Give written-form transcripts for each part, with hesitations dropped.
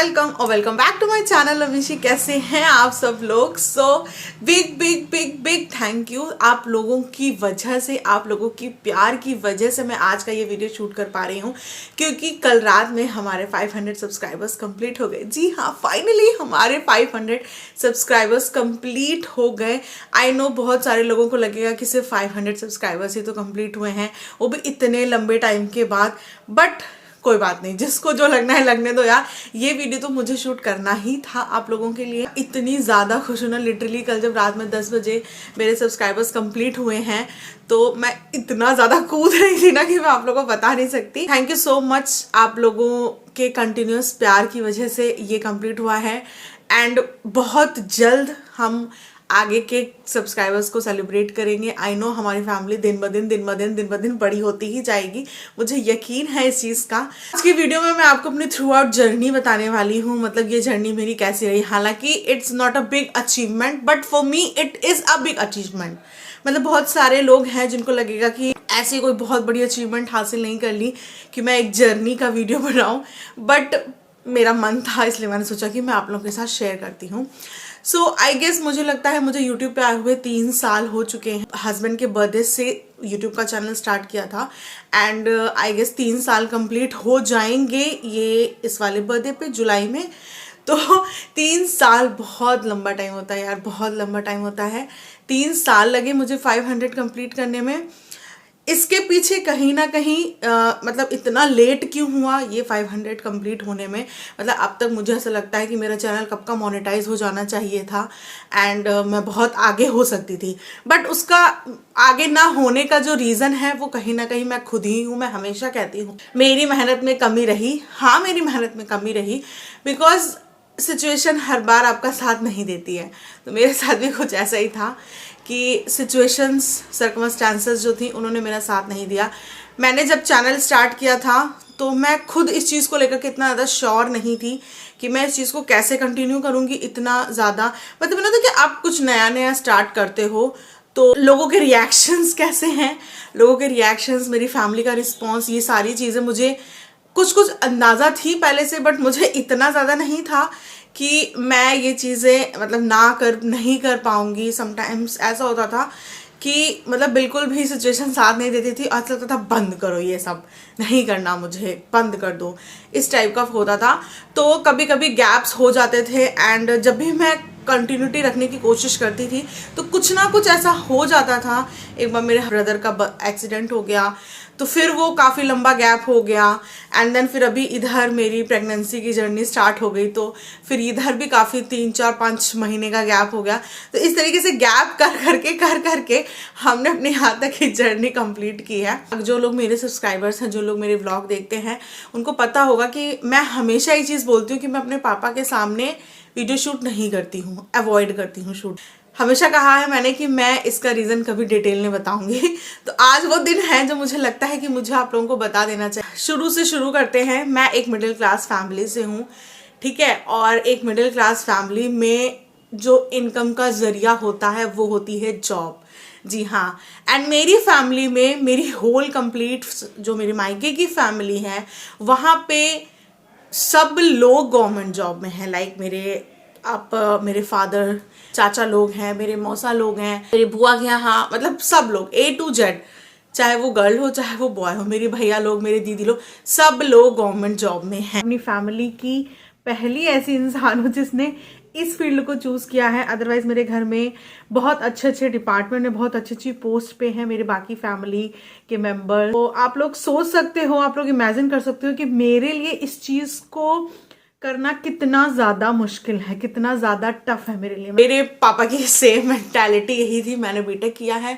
Welcome और welcome back to my channel Abhishi. कैसे हैं आप सब लोग? So big big big big thank you. आप लोगों की वजह से, आप लोगों की प्यार की वजह से मैं आज का ये वीडियो शूट कर पा रही हूँ, क्योंकि कल रात में हमारे 500 सब्सक्राइबर्स कंप्लीट हो गए। जी हाँ, फाइनली हमारे 500 सब्सक्राइबर्स कंप्लीट हो गए। आई नो बहुत सारे लोगों को लगेगा कि सिर्फ 500 सब्सक्राइबर्स ही तो कंप्लीट हुए हैं, वो भी इतने लंबे टाइम के बाद। बट कोई बात नहीं, जिसको जो लगना है लगने दो यार। ये वीडियो तो मुझे शूट करना ही था आप लोगों के लिए। इतनी ज़्यादा खुश हूं ना, लिटरली कल जब रात में 10 बजे मेरे सब्सक्राइबर्स कंप्लीट हुए हैं तो मैं इतना ज़्यादा कूद रही थी ना कि मैं आप लोगों को बता नहीं सकती। थैंक यू सो मच, आप लोगों के कंटिन्यूस प्यार की वजह से ये कंप्लीट हुआ है। एंड बहुत जल्द हम आगे के सब्सक्राइबर्स को सेलिब्रेट करेंगे। आई नो हमारी फैमिली दिन ब दिन बड़ी होती ही जाएगी, मुझे यकीन है इस चीज़ का। आज की वीडियो में मैं आपको अपनी थ्रू आउट जर्नी बताने वाली हूँ, मतलब ये जर्नी मेरी कैसी रही। हालांकि it's not a big achievement but for me it is a big achievement. मतलब बहुत सारे लोग हैं जिनको लगेगा कि ऐसी कोई बहुत बड़ी अचीवमेंट हासिल नहीं कर ली कि मैं एक जर्नी का वीडियो बनाऊँ, बट मेरा मन था इसलिए मैंने सोचा कि मैं आप लोगों के साथ शेयर करती हूँ। सो आई गेस मुझे लगता है मुझे यूट्यूब पे आए हुए 3 साल हो चुके हैं। हस्बैंड के बर्थडे से यूट्यूब का चैनल स्टार्ट किया था एंड आई गेस 3 साल कंप्लीट हो जाएंगे ये इस वाले बर्थडे पे जुलाई में। तो 3 साल बहुत लंबा टाइम होता है यार, बहुत लंबा टाइम होता है। 3 साल लगे मुझे 500 कंप्लीट करने में। इसके पीछे कहीं ना कहीं मतलब इतना लेट क्यों हुआ ये 500 कंप्लीट होने में। मतलब अब तक मुझे ऐसा लगता है कि मेरा चैनल कब का मोनेटाइज हो जाना चाहिए था एंड मैं बहुत आगे हो सकती थी। बट उसका आगे ना होने का जो रीज़न है वो कहीं ना कहीं मैं खुद ही हूँ। मैं हमेशा कहती हूँ मेरी मेहनत में कमी रही। हाँ, मेरी मेहनत में कमी रही, बिकॉज सिचुएशन हर बार आपका साथ नहीं देती है। तो मेरे साथ भी कुछ ऐसा ही था कि सिचुएशंस, सर्कमस्टांसेस जो थी उन्होंने मेरा साथ नहीं दिया। मैंने जब चैनल स्टार्ट किया था तो मैं खुद इस चीज़ को लेकर के इतना ज़्यादा श्योर नहीं थी कि मैं इस चीज़ को कैसे कंटिन्यू करूँगी इतना ज़्यादा। मतलब ना, तो कि आप कुछ नया नया स्टार्ट करते हो तो लोगों के रिएक्शंस कैसे हैं, लोगों के रिएक्शंस, मेरी फैमिली का रिस्पॉन्स, ये सारी चीज़ें मुझे कुछ कुछ अंदाज़ा थी पहले से, बट मुझे इतना ज़्यादा नहीं था कि मैं ये चीज़ें मतलब नहीं कर पाऊँगी। समटाइम्स ऐसा होता था कि मतलब बिल्कुल भी सिचुएशन साथ नहीं देती थी, ऐसा लगता था बंद करो ये सब, नहीं करना मुझे, बंद कर दो, इस टाइप का होता था। तो कभी कभी गैप्स हो जाते थे एंड जब भी मैं कंटिन्यूटी रखने की कोशिश करती थी तो कुछ ना कुछ ऐसा हो जाता था। एक बार मेरे ब्रदर का एक्सीडेंट हो गया तो फिर वो काफ़ी लंबा गैप हो गया एंड देन फिर अभी इधर मेरी प्रेगनेंसी की जर्नी स्टार्ट हो गई तो फिर इधर भी काफ़ी 3-4-5 महीने का गैप हो गया। तो इस तरीके से गैप कर करके हमने अपने यहाँ तक की जर्नी कंप्लीट की है। जो लोग मेरे सब्सक्राइबर्स हैं, जो लोग मेरे व्लॉग देखते हैं, उनको पता होगा कि मैं हमेशा ये चीज़ बोलती हूँ कि मैं अपने पापा के सामने वीडियो शूट नहीं करती हूँ, अवॉइड करती हूँ शूट। हमेशा कहा है मैंने कि मैं इसका रीज़न कभी डिटेल में बताऊंगी। तो आज वो दिन है जो मुझे लगता है कि मुझे आप लोगों को बता देना चाहिए। शुरू से शुरू करते हैं। मैं एक मिडिल क्लास फैमिली से हूँ, ठीक है, और एक मिडिल क्लास फैमिली में जो इनकम का जरिया होता है वो होती है जॉब। जी हाँ, एंड मेरी फैमिली में मेरी होल कंप्लीट जो मेरी मायके की फैमिली है वहाँ पे सब लोग गवर्नमेंट जॉब में हैं। लाइक मेरे फादर, चाचा लोग हैं, मेरे मौसा लोग हैं, मेरे बुआ के यहाँ, मतलब सब लोग A to Z, चाहे वो गर्ल हो चाहे वो बॉय हो, मेरे भैया लोग, मेरे दीदी लोग, सब लोग गवर्नमेंट जॉब में हैं। अपनी फैमिली की पहली ऐसी इंसान हूँ जिसने इस फील्ड को चूज किया है। अदरवाइज मेरे घर में बहुत अच्छे अच्छे डिपार्टमेंट में बहुत अच्छी अच्छी पोस्ट पे हैं मेरे बाकी फैमिली के मेंबर। तो आप लोग सोच सकते हो, आप लोग इमेजिन कर सकते हो कि मेरे लिए इस चीज को करना कितना ज़्यादा मुश्किल है, कितना ज़्यादा टफ है मेरे लिए। मेरे पापा की सेम मेंटालिटी यही थी। मैंने बीटेक किया है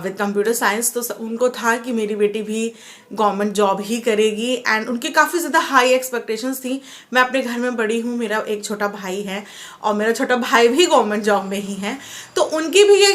विद कंप्यूटर साइंस, तो उनको था कि मेरी बेटी भी गवर्नमेंट जॉब ही करेगी एंड उनकी काफ़ी ज़्यादा हाई एक्सपेक्टेशंस थी। मैं अपने घर में बड़ी हूँ, मेरा एक छोटा भाई है और मेरा छोटा भाई भी गवर्नमेंट जॉब में ही है, तो उनकी भी ये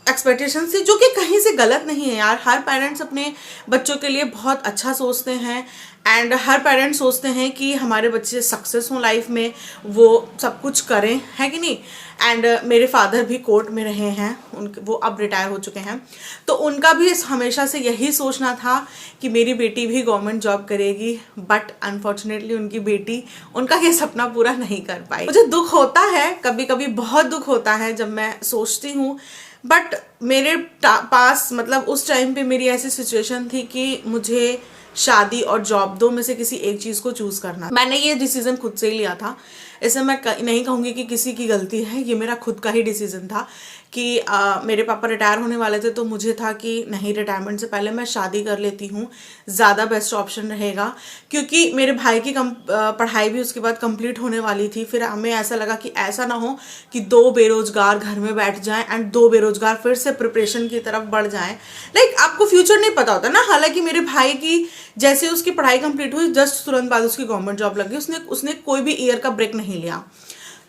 एक्सपेक्टेशन थी, जो कि कहीं से गलत नहीं है यार। हर पेरेंट्स अपने बच्चों के लिए बहुत अच्छा सोचते हैं एंड हर पेरेंट सोचते हैं कि हमारे बच्चे सक्सेस हों लाइफ में, वो सब कुछ करें, है कि नहीं। एंड मेरे फादर भी कोर्ट में रहे हैं, उनके वो अब रिटायर हो चुके हैं, तो उनका भी हमेशा से यही सोचना था कि मेरी बेटी भी गवर्नमेंट जॉब करेगी, बट अनफॉर्चुनेटली उनकी बेटी उनका ये सपना पूरा नहीं कर पाई। मुझे दुख होता है, कभी कभी बहुत दुख होता है जब मैं सोचती हूँ, बट मेरे पास मतलब उस टाइम पे मेरी ऐसी सिचुएशन थी कि मुझे शादी और जॉब दो में से किसी एक चीज़ को चूज़ करना। मैंने ये डिसीजन खुद से ही लिया था, इसे मैं नहीं कहूँगी कि किसी की गलती है, ये मेरा खुद का ही डिसीजन था कि मेरे पापा रिटायर होने वाले थे, तो मुझे था कि नहीं, रिटायरमेंट से पहले मैं शादी कर लेती हूँ, ज़्यादा बेस्ट ऑप्शन रहेगा। क्योंकि मेरे भाई की पढ़ाई भी उसके बाद कंप्लीट होने वाली थी। फिर हमें ऐसा लगा कि ऐसा ना हो कि 2 बेरोजगार घर में बैठ जाएं एंड 2 बेरोजगार फिर से प्रिपरेशन की तरफ बढ़ जाएं। लाइक आपको फ्यूचर नहीं पता होता ना। हालांकि मेरे भाई की जैसे उसकी पढ़ाई कंप्लीट हुई, जस्ट तुरंत बाद उसकी गवर्नमेंट जॉब लग गई, उसने कोई भी ईयर का ब्रेक नहीं लिया।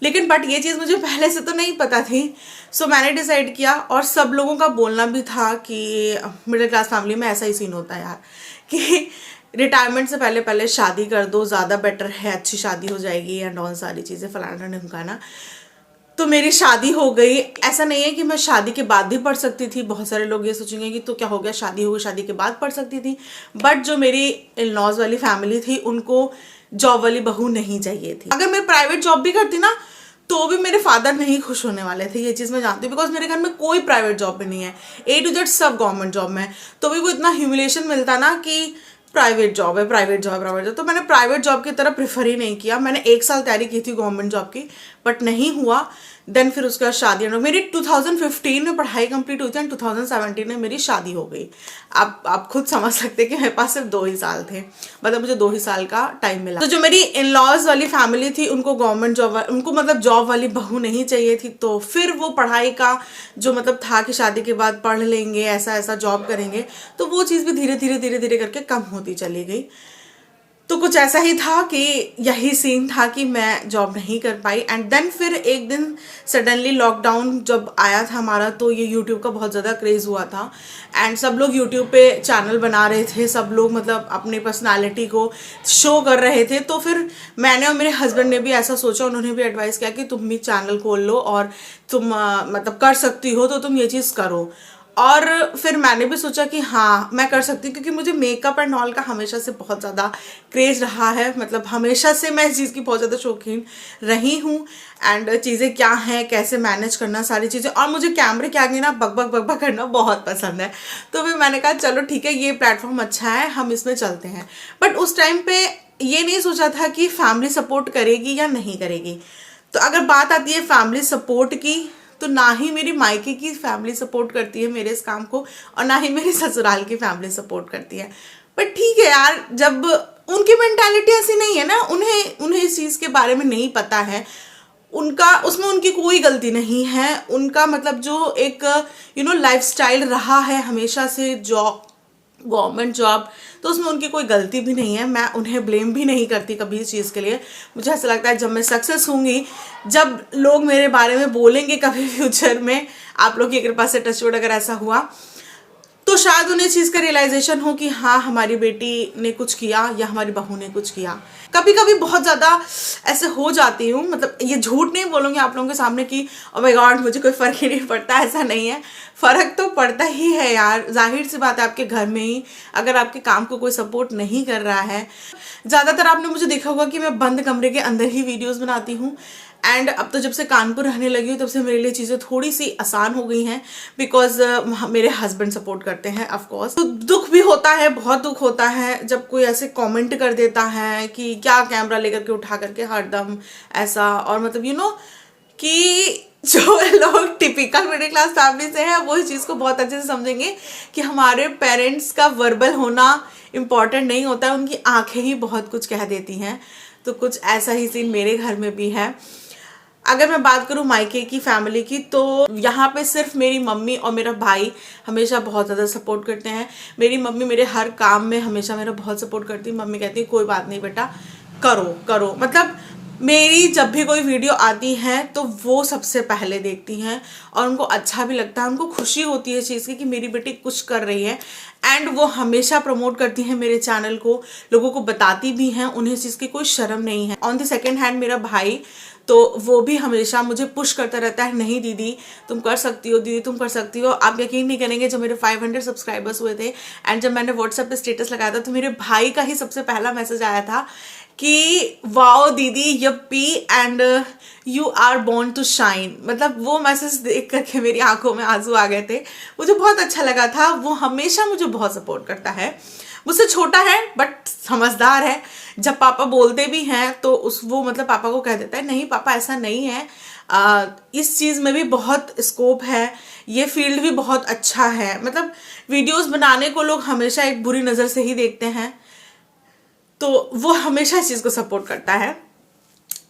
लेकिन बट ये चीज़ मुझे पहले से तो नहीं पता थी, सो मैंने डिसाइड किया। और सब लोगों का बोलना भी था कि मिडिल क्लास फैमिली में ऐसा ही सीन होता है यार, कि रिटायरमेंट से पहले पहले शादी कर दो, ज़्यादा बेटर है, अच्छी शादी हो जाएगी एंड ऑल सारी चीज़ें, फलाना ढिमकाना। तो मेरी शादी हो गई। ऐसा नहीं है कि मैं शादी के बाद भी पढ़ सकती थी। बहुत सारे लोग ये सोचेंगे कि तो क्या हो गया, शादी हो गई, शादी के बाद पढ़ सकती थी। बट जो मेरी इन लॉज वाली फैमिली थी, उनको जॉब वाली बहू नहीं चाहिए थी। अगर मैं प्राइवेट जॉब भी करती ना, तो भी मेरे फादर नहीं खुश होने वाले थे, ये चीज़ मैं जानती हूँ। बिकॉज मेरे घर में कोई प्राइवेट जॉब में नहीं है, A to Z सब गवर्नमेंट जॉब में है। तो भी वो इतना ह्यूमिलेशन मिलता ना कि प्राइवेट जॉब है, प्राइवेट जॉब, प्राइवेट जॉब। तो मैंने प्राइवेट जॉब की तरफ प्रेफर ही नहीं किया। मैंने 1 साल तैयारी की थी गवर्नमेंट जॉब की, बट नहीं हुआ। देन फिर उसके बाद शादी, मेरी 2015 में पढ़ाई कंप्लीट हुई थी एंड 2017 में मेरी शादी हो गई। आप खुद समझ सकते हैं कि मेरे पास सिर्फ 2 ही साल थे, मतलब मुझे 2 ही साल का टाइम मिला। तो जो मेरी इन लॉज वाली फैमिली थी, उनको गवर्नमेंट जॉब, उनको मतलब जॉब वाली बहू नहीं चाहिए थी। तो फिर वो पढ़ाई का जो मतलब था कि शादी के बाद पढ़ लेंगे, ऐसा ऐसा जॉब करेंगे, तो वो चीज़ भी धीरे धीरे धीरे धीरे करके कम होती चली गई। तो कुछ ऐसा ही था कि यही सीन था कि मैं जॉब नहीं कर पाई। एंड देन फिर एक दिन सडनली लॉकडाउन जब आया था हमारा, तो ये यूट्यूब का बहुत ज़्यादा क्रेज़ हुआ था एंड सब लोग यूट्यूब पे चैनल बना रहे थे, सब लोग मतलब अपनी पर्सनालिटी को शो कर रहे थे। तो फिर मैंने और मेरे हस्बैंड ने भी ऐसा सोचा, उन्होंने भी एडवाइस किया कि तुम भी चैनल खोल लो और तुम मतलब कर सकती हो तो तुम ये चीज़ करो। और फिर मैंने भी सोचा कि हाँ मैं कर सकती हूँ, क्योंकि मुझे मेकअप एंड ऑल का हमेशा से बहुत ज़्यादा क्रेज़ रहा है। मतलब हमेशा से मैं इस चीज़ की बहुत ज़्यादा शौकीन रही हूँ एंड चीज़ें क्या हैं, कैसे मैनेज करना, सारी चीज़ें। और मुझे कैमरे के आगे ना बक करना बहुत पसंद है। तो फिर मैंने कहा चलो ठीक है, ये प्लेटफॉर्म अच्छा है, हम इसमें चलते हैं। बट उस टाइम पे ये नहीं सोचा था कि फैमिली सपोर्ट करेगी या नहीं करेगी। तो अगर बात आती है फैमिली सपोर्ट की, तो ना ही मेरी मायके की फैमिली सपोर्ट करती है मेरे इस काम को, और ना ही मेरी ससुराल की फैमिली सपोर्ट करती है। बट ठीक है यार, जब उनकी मेंटालिटी ऐसी नहीं है ना, उन्हें इस चीज़ के बारे में नहीं पता है, उनका उसमें उनकी कोई गलती नहीं है। उनका मतलब जो एक लाइफस्टाइल रहा है हमेशा से, जॉब, गवर्नमेंट जॉब, तो उसमें उनकी कोई गलती भी नहीं है। मैं उन्हें ब्लेम भी नहीं करती कभी इस चीज़ के लिए। मुझे ऐसा लगता है जब मैं सक्सेस होंगी, जब लोग मेरे बारे में बोलेंगे कभी फ्यूचर में, आप लोग की कृपा से टचवुड अगर ऐसा हुआ, तो शायद उन्हें इस चीज़ का रियलाइजेशन हो कि हाँ हमारी बेटी ने कुछ किया या हमारी बहू ने कुछ किया। कभी कभी बहुत ज़्यादा ऐसे हो जाती हूँ, मतलब ये झूठ नहीं बोलूँगी आप लोगों के सामने कि ओ माय गॉड मुझे कोई फ़र्क ही नहीं पड़ता, ऐसा नहीं है। फ़र्क तो पड़ता ही है यार, जाहिर सी बात है। आपके घर में ही अगर आपके काम को कोई सपोर्ट नहीं कर रहा है, ज़्यादातर आपने मुझे देखा होगा कि मैं बंद कमरे के अंदर ही वीडियोज़ बनाती हूँ। एंड अब तो जब से कानपुर रहने लगी हूँ, तब से मेरे लिए चीज़ें थोड़ी सी आसान हो गई हैं, बिकॉज मेरे हस्बैंड सपोर्ट करते हैं ऑफ कोर्स। तो दुख भी होता है, बहुत दुख होता है जब कोई ऐसे कमेंट कर देता है कि क्या कैमरा लेकर के उठा करके हरदम ऐसा, और मतलब कि जो लोग टिपिकल मिडिल क्लास फैमिली से हैं वो इस चीज़ को बहुत अच्छे से समझेंगे कि हमारे पेरेंट्स का वर्बल होना इम्पॉर्टेंट नहीं होता है, उनकी आंखें ही बहुत कुछ कह देती हैं। तो कुछ ऐसा ही सीन मेरे घर में भी है। अगर मैं बात करूँ मायके की फैमिली की, तो यहाँ पे सिर्फ मेरी मम्मी और मेरा भाई हमेशा बहुत ज़्यादा सपोर्ट करते हैं। मेरी मम्मी मेरे हर काम में हमेशा मेरा बहुत सपोर्ट करती है। मम्मी कहती है कोई बात नहीं बेटा, करो करो, मतलब मेरी जब भी कोई वीडियो आती है तो वो सबसे पहले देखती हैं और उनको अच्छा भी लगता है, उनको खुशी होती है इस चीज़ की कि मेरी बेटी कुछ कर रही है। एंड वो हमेशा प्रमोट करती हैं मेरे चैनल को, लोगों को बताती भी हैं, उन्हें इस चीज़ की कोई शर्म नहीं है। ऑन द सेकेंड हैंड मेरा भाई तो वो भी हमेशा मुझे पुश करता रहता है, नहीं दीदी तुम कर सकती हो, दीदी तुम कर सकती हो। आप यकीन नहीं करेंगे, जब मेरे 500 सब्सक्राइबर्स हुए थे एंड जब मैंने व्हाट्सएप पे स्टेटस लगाया था तो मेरे भाई का ही सबसे पहला मैसेज आया था कि वाओ दीदी yippee and you are born to shine. मतलब वो मैसेज देख करके मेरी आंखों में आंसू आ गए थे, मुझे बहुत अच्छा लगा था। वो हमेशा मुझे बहुत सपोर्ट करता है, मुझसे छोटा है बट समझदार है। जब पापा बोलते भी हैं तो वो मतलब पापा को कह देता है नहीं पापा ऐसा नहीं है, इस चीज़ में भी बहुत स्कोप है, ये फील्ड भी बहुत अच्छा है। मतलब वीडियोस बनाने को लोग हमेशा एक बुरी नज़र से ही देखते हैं, तो वो हमेशा इस चीज़ को सपोर्ट करता है।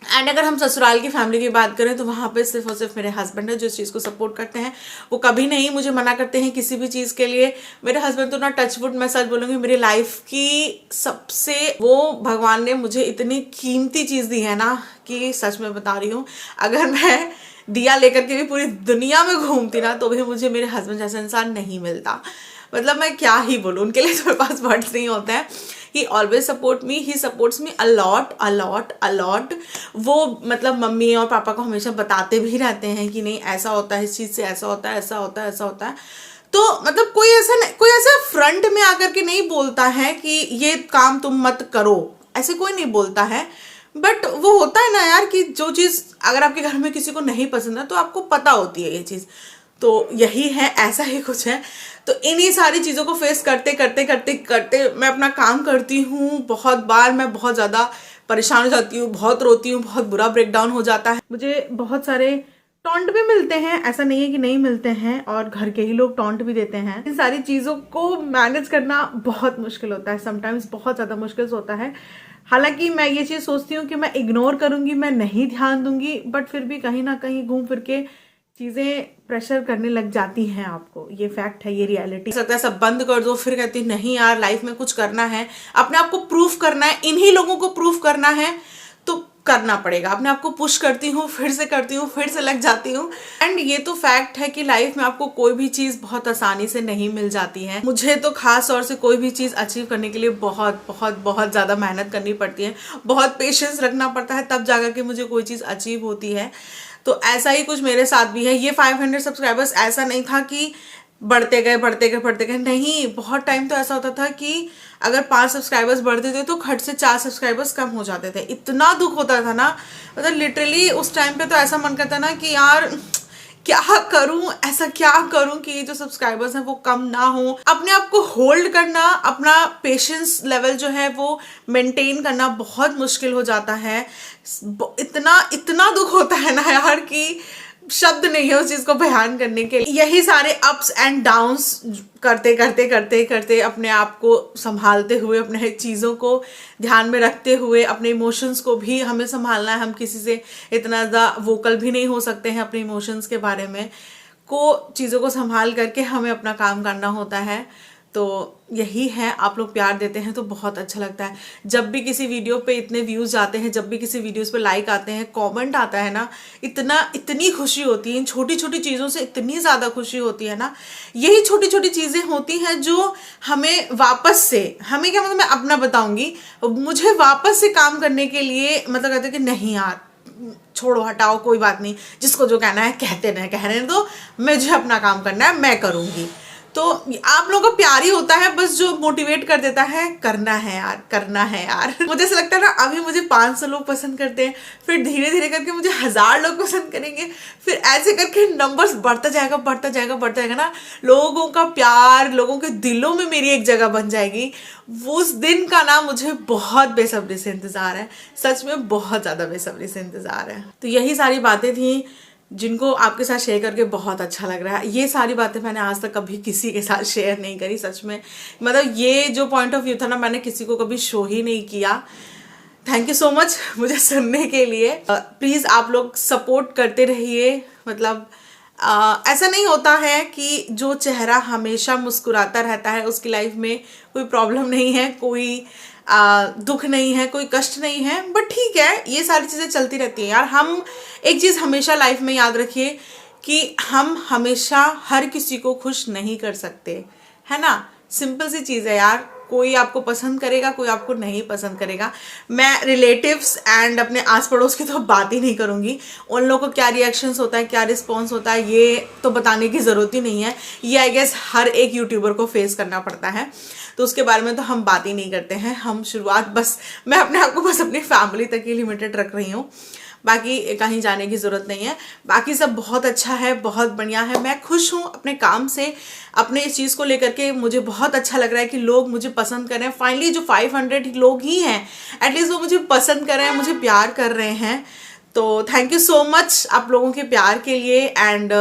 एंड अगर हम ससुराल की फैमिली की बात करें तो वहाँ पे सिर्फ और सिर्फ मेरे हस्बैंड है जो इस चीज़ को सपोर्ट करते हैं। वो कभी नहीं मुझे मना करते हैं किसी भी चीज़ के लिए। मेरे हस्बैंड तो ना, टचवुड मैं सच बोलूँगी, मेरी लाइफ की सबसे, वो भगवान ने मुझे इतनी कीमती चीज़ दी है ना कि सच में बता रही हूँ, अगर मैं दिया लेकर के भी पूरी दुनिया में घूमती ना तो भी मुझे मेरे हस्बैंड जैसा इंसान नहीं मिलता। मतलब मैं क्या ही बोलूँ, उनके लिए तो मेरे पास वर्ड्स नहीं होते हैं। ही ऑलवेज सपोर्ट मी, ही supports me a lot a lot a lot. वो मतलब मम्मी और पापा को हमेशा बताते भी रहते हैं कि नहीं ऐसा होता है, इस चीज़ से ऐसा होता है, ऐसा होता है, ऐसा होता है। तो मतलब कोई ऐसा फ्रंट में आकर के नहीं बोलता है कि ये काम तुम मत करो, ऐसे कोई नहीं बोलता है। बट वो होता है ना यार कि जो चीज़ अगर आपके घर में किसी को नहीं पसंद है तो आपको पता होती है ये चीज़। तो यही है, ऐसा ही कुछ है। तो इन्हीं सारी चीज़ों को फेस करते करते करते करते मैं अपना काम करती हूँ। बहुत बार मैं बहुत ज़्यादा परेशान हो जाती हूँ, बहुत रोती हूँ, बहुत बुरा ब्रेकडाउन हो जाता है। मुझे बहुत सारे टॉन्ट भी मिलते हैं, ऐसा नहीं है कि नहीं मिलते हैं, और घर के ही लोग टॉन्ट भी देते हैं। इन सारी चीज़ों को मैनेज करना बहुत मुश्किल होता है, समटाइम्स बहुत ज़्यादा मुश्किल होता है। हालांकि मैं ये चीज़ सोचती हूँ कि मैं इग्नोर करूँगी, मैं नहीं ध्यान दूंगी, बट फिर भी कहीं ना कहीं घूम फिर के चीज़ें प्रेशर करने लग जाती हैं आपको। ये फैक्ट है, ये रियलिटी। सकता है सब बंद कर दो, फिर कहती नहीं यार लाइफ में कुछ करना है, अपने आप को प्रूफ करना है, इन्हीं लोगों को प्रूफ करना है तो करना पड़ेगा। अपने आप को पुश करती हूँ, फिर से करती हूँ, फिर से लग जाती हूँ। एंड ये तो फैक्ट है कि लाइफ में आपको कोई भी चीज़ बहुत आसानी से नहीं मिल जाती है। मुझे तो खास तौर से कोई भी चीज़ अचीव करने के लिए बहुत बहुत बहुत ज़्यादा मेहनत करनी पड़ती है, बहुत पेशेंस रखना पड़ता है, तब जाकर के मुझे कोई चीज़ अचीव होती है। तो ऐसा ही कुछ मेरे साथ भी है। ये 500 सब्सक्राइबर्स ऐसा नहीं था कि बढ़ते गए बढ़ते गए बढ़ते गए, नहीं। बहुत टाइम तो ऐसा होता था कि अगर 5 सब्सक्राइबर्स बढ़ते थे तो खट से 4 सब्सक्राइबर्स कम हो जाते थे। इतना दुख होता था ना, मतलब लिटरली उस टाइम पे तो ऐसा मन करता ना कि यार क्या करूं, ऐसा क्या करूं कि ये जो सब्सक्राइबर्स हैं वो कम ना हो। अपने आप को होल्ड करना, अपना पेशेंस लेवल जो है वो मेंटेन करना बहुत मुश्किल हो जाता है। इतना इतना दुख होता है ना यार कि शब्द नहीं है उस चीज को बयान करने के लिए। यही सारे अप्स एंड डाउन्स करते करते करते करते अपने आप को संभालते हुए, अपने चीज़ों को ध्यान में रखते हुए, अपने इमोशंस को भी हमें संभालना है। हम किसी से इतना ज़्यादा वोकल भी नहीं हो सकते हैं अपने इमोशंस के बारे में, को चीज़ों को संभाल करके हमें अपना काम करना होता है। तो यही है, आप लोग प्यार देते हैं तो बहुत अच्छा लगता है। जब भी किसी वीडियो पे इतने व्यूज़ आते हैं, जब भी किसी वीडियोस पे लाइक आते हैं, कमेंट आता है ना, इतनी खुशी होती है। इन छोटी छोटी चीज़ों से इतनी ज़्यादा खुशी होती है ना। यही छोटी छोटी चीज़ें होती हैं जो हमें वापस से, हमें क्या मतलब, मैं अपना बताऊंगी, मुझे वापस से काम करने के लिए मतलब कहते हैं कि नहीं यार छोड़ो हटाओ कोई बात नहीं, जिसको जो कहना है कहने दो, मुझे अपना काम करना है, मैं करूँगी। तो आप लोगों का प्यार ही होता है बस जो मोटिवेट कर देता है, करना है यार, करना है यार। मुझे ऐसा लगता है ना, अभी मुझे 500 लोग पसंद करते हैं, फिर धीरे धीरे करके मुझे 1000 लोग पसंद करेंगे, फिर ऐसे करके नंबर्स बढ़ता जाएगा बढ़ता जाएगा बढ़ता जाएगा ना। लोगों का प्यार लोगों के दिलों में मेरी एक जगह बन जाएगी। उस दिन का ना मुझे बहुत बेसब्री से इंतजार है, सच में बहुत ज़्यादा बेसब्री से इंतजार है। तो यही सारी बातें थी जिनको आपके साथ शेयर करके बहुत अच्छा लग रहा है। ये सारी बातें मैंने आज तक कभी किसी के साथ शेयर नहीं करी, सच में। मतलब ये जो पॉइंट ऑफ व्यू था ना, मैंने किसी को कभी शो ही नहीं किया। थैंक यू सो मच मुझे सुनने के लिए। प्लीज़ आप लोग सपोर्ट करते रहिए। मतलब ऐसा नहीं होता है कि जो चेहरा हमेशा मुस्कुराता रहता है उसकी लाइफ में कोई प्रॉब्लम नहीं है, कोई दुख नहीं है, कोई कष्ट नहीं है, बट ठीक है, ये सारी चीज़ें चलती रहती हैं यार। हम एक चीज़ हमेशा लाइफ में याद रखिए कि हम हमेशा हर किसी को खुश नहीं कर सकते, है ना। सिंपल सी चीज़ है यार, कोई आपको पसंद करेगा, कोई आपको नहीं पसंद करेगा। मैं रिलेटिव्स एंड अपने आस पड़ोस की तो बात ही नहीं करूँगी। उन लोगों को क्या रिएक्शंस होता है, क्या रिस्पॉन्स होता है, ये तो बताने की ज़रूरत ही नहीं है। ये आई गेस हर एक यूट्यूबर को फेस करना पड़ता है, तो उसके बारे में तो हम बात ही नहीं करते हैं। हम शुरुआत बस, मैं अपने आप को बस अपनी फैमिली तक ही लिमिटेड रख रही हूँ, बाकी कहीं जाने की ज़रूरत नहीं है। बाकी सब बहुत अच्छा है, बहुत बढ़िया है। मैं खुश हूँ अपने काम से, अपने इस चीज़ को लेकर के मुझे बहुत अच्छा लग रहा है कि लोग मुझे पसंद कर रहे हैं। फाइनली जो 500 लोग ही हैं एटलीस्ट वो मुझे पसंद कर रहे हैं, मुझे प्यार कर रहे हैं। तो थैंक यू सो मच आप लोगों के प्यार के लिए। एंड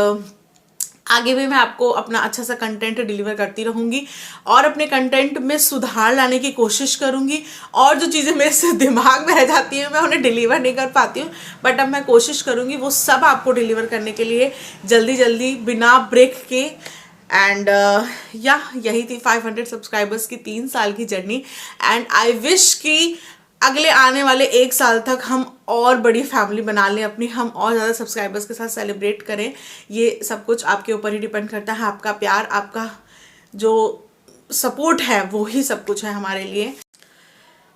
आगे भी मैं आपको अपना अच्छा सा कंटेंट डिलीवर करती रहूँगी और अपने कंटेंट में सुधार लाने की कोशिश करूँगी। और जो चीज़ें मेरे से दिमाग में रह जाती हैं मैं उन्हें डिलीवर नहीं कर पाती हूँ, बट अब मैं कोशिश करूँगी वो सब आपको डिलीवर करने के लिए जल्दी जल्दी बिना ब्रेक के। एंड यही थी 500 सब्सक्राइबर्स की 3 साल की जर्नी। एंड आई विश कि अगले आने वाले 1 साल तक हम और बड़ी फैमिली बना लें अपनी, हम और ज़्यादा सब्सक्राइबर्स के साथ सेलिब्रेट करें। ये सब कुछ आपके ऊपर ही डिपेंड करता है। आपका प्यार, आपका जो सपोर्ट है वो ही सब कुछ है हमारे लिए।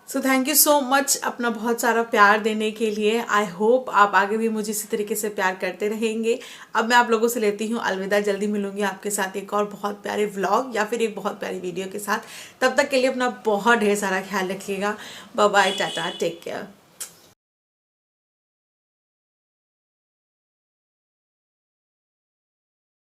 So thank you so much अपना बहुत सारा प्यार देने के लिए। आई होप आप आगे भी मुझे इसी तरीके से प्यार करते रहेंगे। अब मैं आप लोगों से लेती हूँ अलविदा। जल्दी मिलूंगी आपके साथ एक और बहुत प्यारे व्लॉग या फिर एक बहुत प्यारी वीडियो के साथ। तब तक के लिए अपना बहुत ढेर सारा ख्याल रखिएगा। Bye bye, tata, take care.